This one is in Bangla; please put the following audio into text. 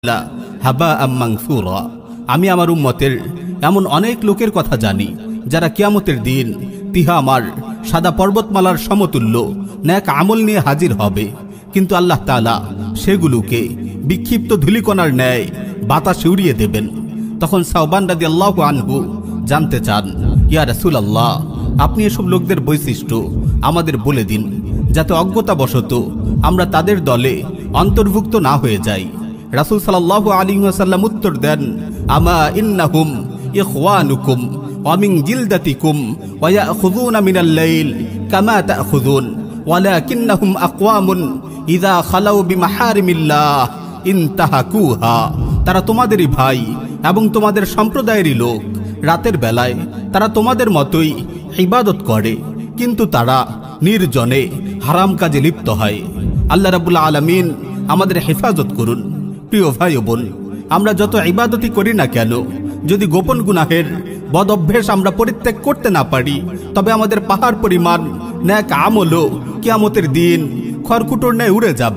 হাবা মাগফুরা। আমি আমার উম্মতের এমন অনেক লোকের কথা জানি যারা কিয়ামতের দিন তিহামার সাদা পর্বতমালার সমতুল্য নেক আমল নিয়ে হাজির হবে, কিন্তু আল্লাহ তাআলা সেগুলোকে বিক্ষিপ্ত ধূলিকণার ন্যায় বাতাসে উড়িয়ে দেবেন। তখন সাওবান রাদিয়াল্লাহু আনহু জানতে চান, ইয়া রাসূলুল্লাহ, আপনি এসব লোকদের বৈশিষ্ট্য আমাদের বলে দিন, যাতে অজ্ঞতাবশত আমরা তাদের দলে অন্তর্ভুক্ত না হয়ে যাই। রাসূল সাল্লাল্লাহু আলাইহি ওয়াসাল্লাম উত্তর দেন, আমা ইন্নাহুম ইখওয়ানুকুম ওয়া মিন জিলদাতিকুম ওয়া ইয়াখুযুনা মিনাল লাইল কামা তাখুযুন ওয়ালাকিন্নাহুম আকওয়ামুন ইযা খালাউ বিমাহারিমিল্লাহ ইনতাহাকুহা। তারা তোমাদেরই ভাই এবং তোমাদের সম্প্রদায়েরই লোক। রাতের বেলায় তারা তোমাদের মতোই ইবাদত করে, কিন্তু তারা নির্জনে হারাম কাজে লিপ্ত হয়। আল্লাহ রাব্বুল আলামিন আমাদের হেফাজত করুন। প্রিয় ভাই ও বোন, আমরা যত ইবাদতই করি না কেন, যদি গোপন গুনাহের বদ অভ্যেস আমরা পরিত্যাগ করতে না পারি, তবে আমাদের পাহাড় পরিমাণ নেক আমলও কিয়ামতের দিন খড়কুটোর ন্যায় উড়ে যাবে।